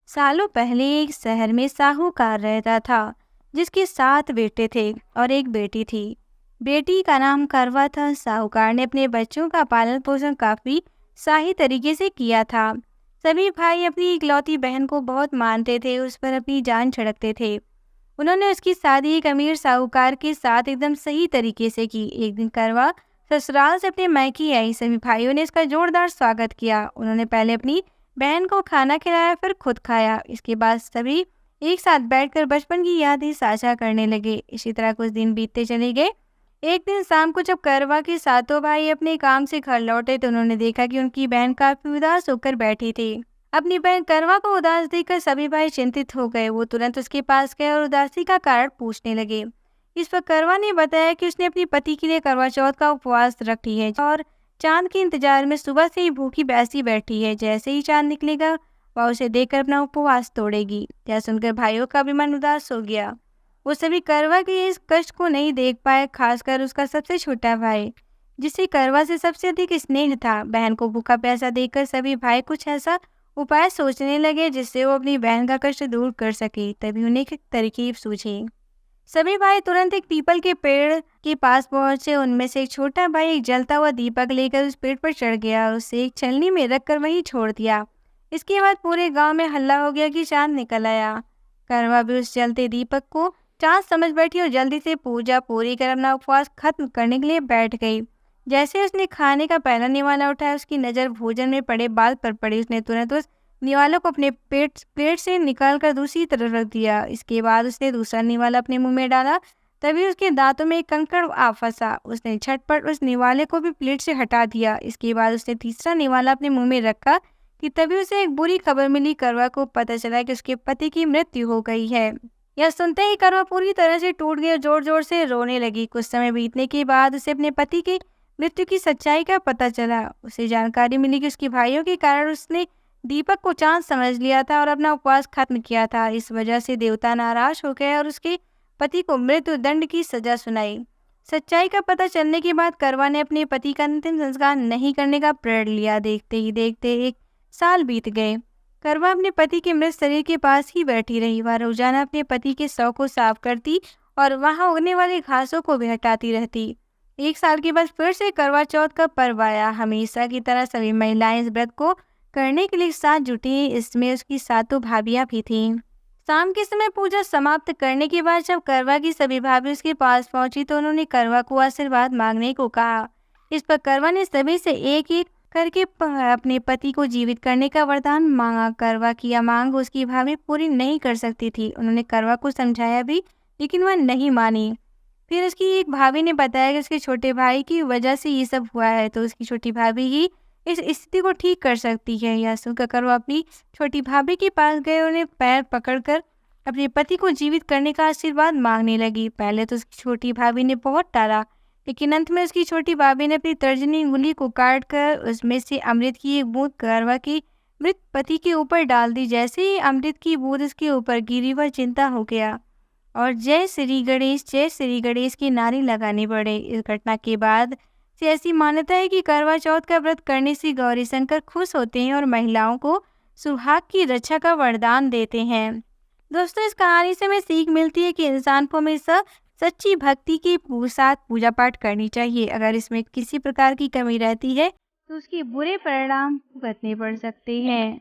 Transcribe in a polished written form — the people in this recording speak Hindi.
सालों पहले एक शहर में साहूकार रहता था, जिसके 7 बेटे थे और एक बेटी थी। बेटी का नाम करवा था। साहूकार ने अपने बच्चों का पालन पोषण काफी शाही तरीके से किया था। सभी भाई अपनी इकलौती बहन को बहुत मानते थे, उस पर अपनी जान छिड़कते थे। उन्होंने उसकी शादी एक अमीर साहूकार के साथ एकदम सही तरीके से की। एक दिन करवा ससुराल से अपने मायके आई। सभी भाइयों ने इसका जोरदार स्वागत किया। उन्होंने पहले अपनी बहन को खाना खिलाया, फिर खुद खाया। इसके बाद सभी एक साथ बैठकर बचपन की यादें साझा करने लगे। इसी तरह कुछ दिन बीतते चले गए। एक दिन शाम को जब करवा के सातों भाई अपने काम से घर लौटे तो उन्होंने देखा कि उनकी बहन काफी उदास होकर बैठी थी। अपनी बहन करवा को उदास देखकर सभी भाई चिंतित हो गए। वो तुरंत उसके पास गए और उदासी का कारण पूछने लगे। इस पर करवा ने बताया कि उसने अपने पति के लिए करवा चौथ का उपवास रखी है और चांद के इंतजार में सुबह से ही भूखी प्यासी बैठी है। जैसे ही चांद निकलेगा वह उसे देखकर अपना उपवास तोड़ेगी। यह सुनकर भाइयों का भी मन उदास हो गया। वो सभी करवा के इस कष्ट को नहीं देख पाए, खासकर उसका सबसे छोटा भाई, जिसे करवा से सबसे अधिक स्नेह था। बहन को भूखा प्यासा देखकर सभी भाई कुछ ऐसा उपाय सोचने लगे जिससे वो अपनी बहन का कष्ट दूर कर सके। तभी उन्हें एक तरकीब सूझी। सभी भाई तुरंत एक पीपल के पेड़ के पास पहुंचे। उनमें से एक छोटा भाई एक जलता हुआ दीपक लेकर उस पेड़ पर चढ़ गया और उसे एक छलनी में रखकर वहीं छोड़ दिया। इसके बाद पूरे गांव में हल्ला हो गया कि चांद निकल आया। करवा भी उस जलते दीपक को चांद समझ बैठी और जल्दी से पूजा पूरी कर अपना उपवास खत्म करने के लिए बैठ गई। जैसे उसने खाने का पहला निवाला उठाया, उसकी नज़र भोजन में पड़े बाल पर पड़ी। उसने तुरंत उस निवाले को अपने प्लेट से निकालकर दूसरी तरफ रख दिया। इसके बाद उसने दूसरा निवाला अपने मुंह में डाला। तभी उसके दांतों में एक कंकड़ आ फंसा। उसने झटपट उस निवाले को भी प्लेट से हटा दिया। इसके बाद उसने तीसरा निवाला अपने मुंह में रखा कि तभी उसे एक बुरी खबर मिली। करवा को पता चला कि उसके पति की मृत्यु हो गई है। यह सुनते ही करवा पूरी तरह से टूट गई और जोर जोर से रोने लगी। कुछ समय बीतने के बाद उसे अपने पति की मृत्यु की सच्चाई का पता चला। उसे जानकारी मिली कि उसके भाइयों के कारण उसने दीपक को चांद समझ लिया था और अपना उपवास खत्म किया था। इस वजह से देवता नाराज हो गए और उसके पति को मृत्यु दंड की सजा सुनाई। सच्चाई का पता चलने के बाद करवा ने अपने पति का अंतिम संस्कार नहीं करने का प्रण लिया। देखते ही देखते 1 साल बीत गए। करवा अपने पति के मृत शरीर के पास ही बैठी रही। वह रोजाना अपने पति के शव को साफ करती और वहां उगने वाली घासों को भी हटाती रहती। 1 साल के बाद फिर से करवा चौथ का पर्व आया। हमेशा की तरह सभी महिलाएं इस व्रत को करने के लिए साथ जुटी। इसमें उसकी सातों भाभियां भी थीं। शाम के समय पूजा समाप्त करने के बाद जब करवा की सभी भाभी उसके पास पहुंची तो उन्होंने करवा को आशीर्वाद मांगने को कहा। इस पर करवा ने सभी से एक एक करके अपने पति को जीवित करने का वरदान मांगा। करवा की यह मांग उसकी भाभी पूरी नहीं कर सकती थी। उन्होंने करवा को समझाया भी, लेकिन वह नहीं मानी। फिर उसकी एक भाभी ने बताया कि उसके छोटे भाई की वजह से ये सब हुआ है, तो उसकी छोटी भाभी ही इस स्थिति को ठीक कर सकती है। यह सुनकर वो अपनी छोटी भाभी के पास गए और उन्हें पैर पकड़कर अपने पति को जीवित करने का आशीर्वाद मांगने लगी। पहले तो उसकी छोटी भाभी ने बहुत टाला, लेकिन अंत में उसकी छोटी भाभी ने अपनी तर्जनी उंगली को काटकर उसमें से अमृत की एक बूंद करवा के मृत पति के ऊपर डाल दी। जैसे ही अमृत की बूंद उसके ऊपर गिरी वह चिंता हो गया और जय श्री गणेश की नारे लगाने पड़े। इस घटना के बाद से ऐसी मान्यता है कि करवा चौथ का व्रत करने से गौरी शंकर खुश होते हैं और महिलाओं को सुहाग की रक्षा का वरदान देते हैं। दोस्तों, इस कहानी से हमें सीख मिलती है कि इंसान को हमेशा सच्ची भक्ति के साथ पूजा पाठ करनी चाहिए। अगर इसमें किसी प्रकार की कमी रहती है तो उसके बुरे परिणाम भुगतने पड़ सकते हैं।